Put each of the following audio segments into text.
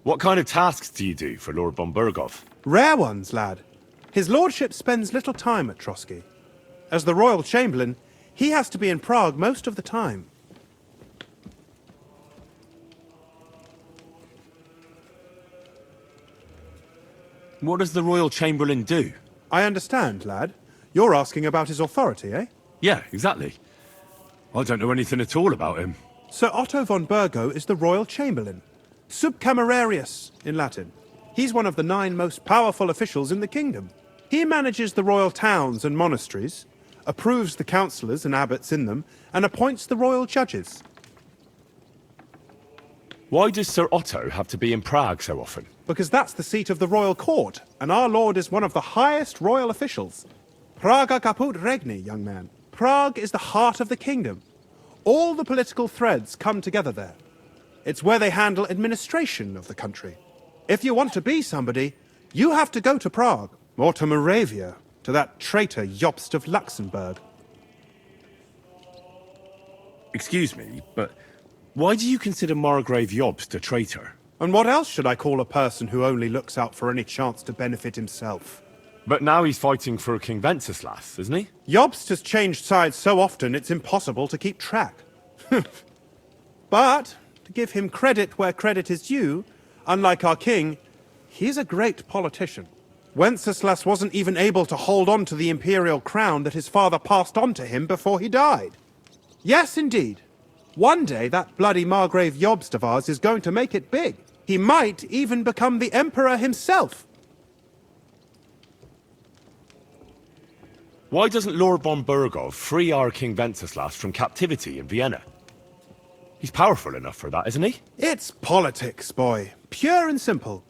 What kind of tasks do you do for Lord von Berghoff? Rare ones, lad. His lordship spends little time at Trotsky. As the royal chamberlain, he has to be in Prague most of the time. What does the royal chamberlain do? I understand, lad. You're asking about his authority, eh? Yeah, exactly. I don't know anything at all about him. Sir Otto von Bergo is the royal chamberlain. Subcamerarius, in Latin. He's one of the 9 most powerful officials in the kingdom. He manages the royal towns and monasteries, approves the councillors and abbots in them, and appoints the royal judges. Why does Sir Otto have to be in Prague so often? Because that's the seat of the royal court, and our lord is one of the highest royal officials. Praga caput regni, young man. Prague is the heart of the kingdom. All the political threads come together there. It's where they handle administration of the country. If you want to be somebody, you have to go to Prague, or to Moravia, to that traitor Jobst of Luxembourg. Excuse me, but why do you consider Margrave Jobst a traitor? And what else should I call a person who only looks out for any chance to benefit himself? But now he's fighting for King Wenceslas, isn't he? Jobst has changed sides so often it's impossible to keep track. But, to give him credit where credit is due, unlike our king, he's a great politician. Wenceslas wasn't even able to hold on to the imperial crown that his father passed on to him before he died. Yes, indeed. One day that bloody Margrave Jobst of ours is going to make it big. He might even become the emperor himself. Why doesn't Lord von Berghoff free our King Wenceslas from captivity in Vienna? He's powerful enough for that, isn't he? It's politics, boy. Pure and simple.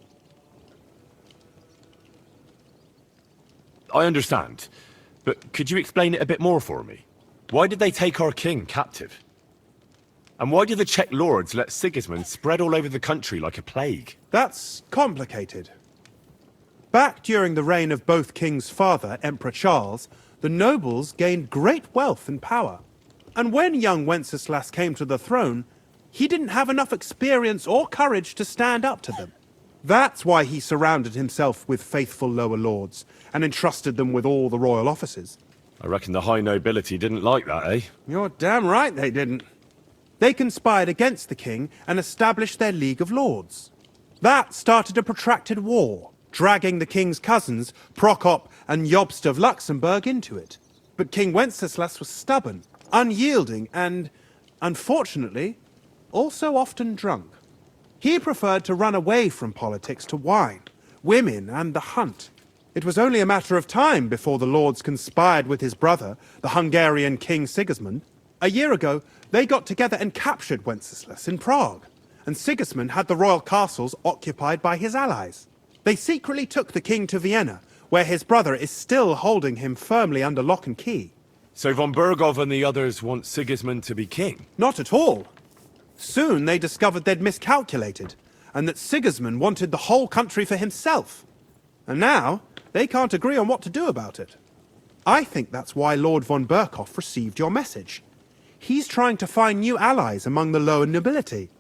I understand, but could you explain it a bit more for me? Why did they take our king captive? And why did the Czech lords let Sigismund spread all over the country like a plague? That's complicated. Back during the reign of both king's father, Emperor Charles, the nobles gained great wealth and power. And when young Wenceslas came to the throne, he didn't have enough experience or courage to stand up to them. That's why he surrounded himself with faithful lower lords and entrusted them with all the royal offices. I reckon the high nobility didn't like that, eh? You're damn right they didn't. They conspired against the king and established their League of Lords. That started a protracted war, dragging the king's cousins, Prokop and Jobst of Luxembourg, into it. But King Wenceslas was stubborn, unyielding, and, unfortunately, also often drunk. He preferred to run away from politics to wine, women, and the hunt. It was only a matter of time before the lords conspired with his brother, the Hungarian King Sigismund. A year ago, they got together and captured Wenceslas in Prague, and Sigismund had the royal castles occupied by his allies. They secretly took the king to Vienna, where his brother is still holding him firmly under lock and key. So von Berghoff and the others want Sigismund to be king? Not at all. Soon they discovered they'd miscalculated, and that Sigismund wanted the whole country for himself. And now, they can't agree on what to do about it. I think that's why Lord von Berghoff received your message. He's trying to find new allies among the lower nobility.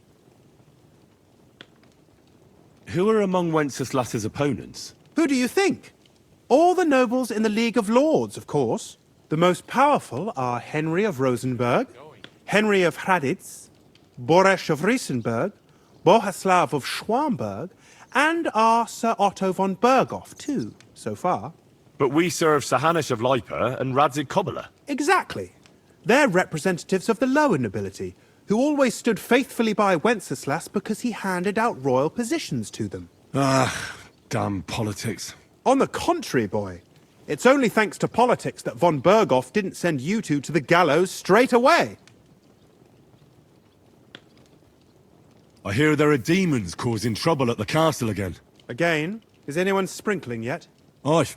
Who are among Wenceslas's opponents? Who do you think? All the nobles in the League of Lords, of course. The most powerful are Henry of Rosenberg, Henry of Hraditz, Boresh of Riesenberg, Bohuslav of Schwamberg, and our Sir Otto von Berghoff, too, so far. But we serve Sahanish of Lipa and Radzig Kobyla. Exactly. They're representatives of the lower nobility, who always stood faithfully by Wenceslas because he handed out royal positions to them. Ah, damn politics. On the contrary, boy. It's only thanks to politics that von Berghoff didn't send you two to the gallows straight away. I hear there are demons causing trouble at the castle again. Again? Is anyone sprinkling yet? Aye.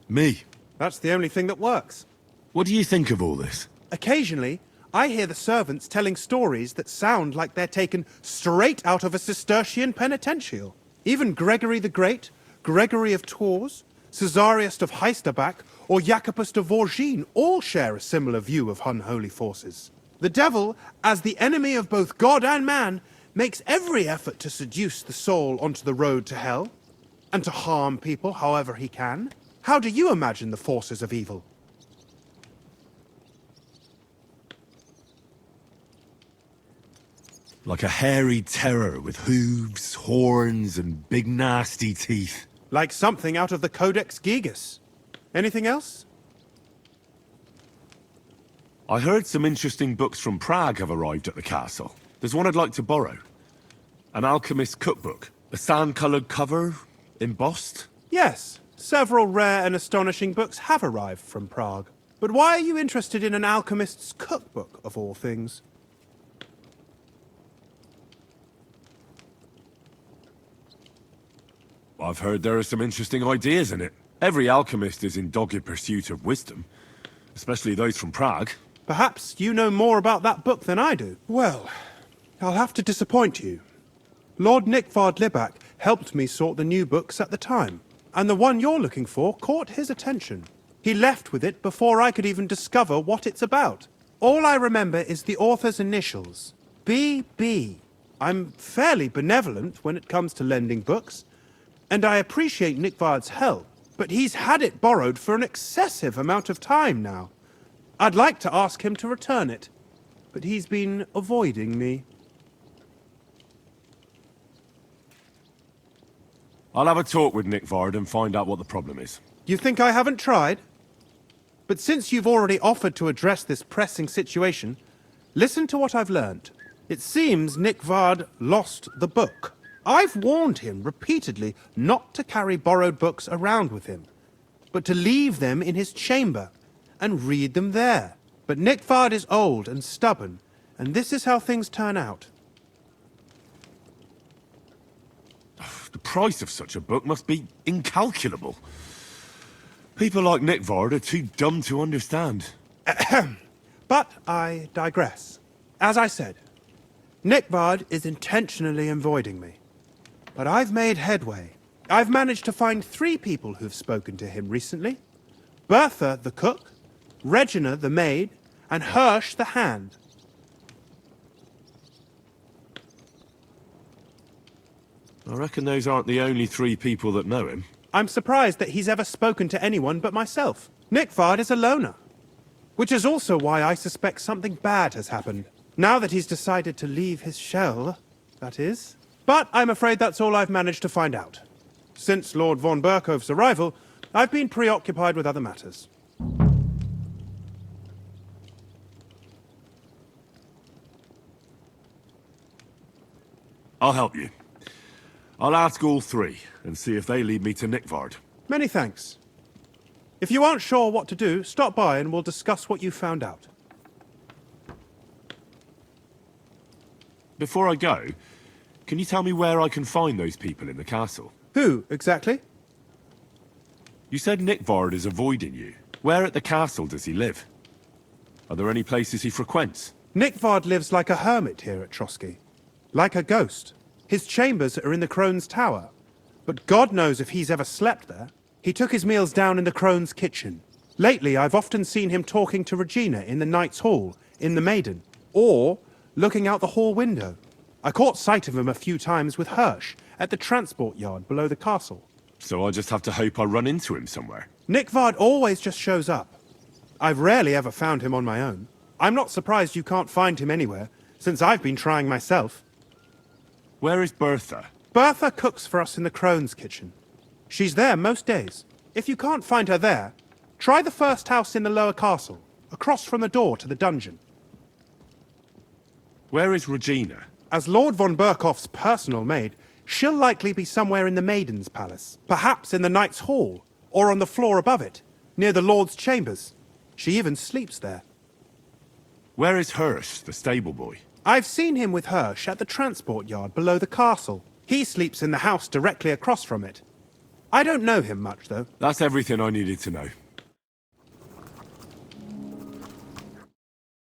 Me. That's the only thing that works. What do you think of all this? Occasionally, I hear the servants telling stories that sound like they're taken straight out of a Cistercian penitential. Even Gregory the Great, Gregory of Tours, Caesarius of Heisterbach, or Jacobus de Vorgine all share a similar view of unholy forces. The devil, as the enemy of both God and man, makes every effort to seduce the soul onto the road to hell, and to harm people however he can. How do you imagine the forces of evil? Like a hairy terror with hooves, horns, and big nasty teeth. Like something out of the Codex Gigas. Anything else? I heard some interesting books from Prague have arrived at the castle. There's one I'd like to borrow. An alchemist's cookbook. A sand-coloured cover, embossed. Yes, several rare and astonishing books have arrived from Prague. But why are you interested in an alchemist's cookbook, of all things? I've heard there are some interesting ideas in it. Every alchemist is in dogged pursuit of wisdom. Especially those from Prague. Perhaps you know more about that book than I do. Well, I'll have to disappoint you. Lord Nikvard Libak helped me sort the new books at the time, and the one you're looking for caught his attention. He left with it before I could even discover what it's about. All I remember is the author's initials. B.B. I'm fairly benevolent when it comes to lending books, and I appreciate Nikvard's help, but he's had it borrowed for an excessive amount of time now. I'd like to ask him to return it, but he's been avoiding me. I'll have a talk with Nikvard and find out what the problem is. You think I haven't tried? But since you've already offered to address this pressing situation, listen to what I've learned. It seems Nikvard lost the book. I've warned him repeatedly not to carry borrowed books around with him, but to leave them in his chamber and read them there. But Nikvard is old and stubborn, and this is how things turn out. The price of such a book must be incalculable. People like Nikvard are too dumb to understand. But I digress. As I said, Nikvard is intentionally avoiding me. But I've made headway. I've managed to find 3 people who've spoken to him recently. Bertha, the cook, Regina, the maid, and Hirsch, the hand. I reckon those aren't the only 3 people that know him. I'm surprised that he's ever spoken to anyone but myself. Nikvard is a loner. Which is also why I suspect something bad has happened. Now that he's decided to leave his shell, that is. But I'm afraid that's all I've managed to find out. Since Lord von Berkov's arrival, I've been preoccupied with other matters. I'll help you. I'll ask all 3 and see if they lead me to Nikvard. Many thanks. If you aren't sure what to do, stop by and we'll discuss what you found out. Before I go, can you tell me where I can find those people in the castle? Who, exactly? You said Nikvard is avoiding you. Where at the castle does he live? Are there any places he frequents? Nikvard lives like a hermit here at Trotsky. Like a ghost. His chambers are in the Crone's Tower. But God knows if he's ever slept there. He took his meals down in the Crone's kitchen. Lately, I've often seen him talking to Regina in the Knight's Hall, in the Maiden, or looking out the hall window. I caught sight of him a few times with Hirsch at the transport yard below the castle. So I just have to hope I run into him somewhere. Nikvard always just shows up. I've rarely ever found him on my own. I'm not surprised you can't find him anywhere, since I've been trying myself. Where is Bertha? Bertha cooks for us in the Crone's kitchen. She's there most days. If you can't find her there, try the first house in the lower castle, across from the door to the dungeon. Where is Regina? As Lord von Berkoff's personal maid, she'll likely be somewhere in the Maiden's Palace. Perhaps in the Knight's Hall, or on the floor above it, near the Lord's chambers. She even sleeps there. Where is Hirsch, the stable boy? I've seen him with Hirsch at the transport yard below the castle. He sleeps in the house directly across from it. I don't know him much, though. That's everything I needed to know.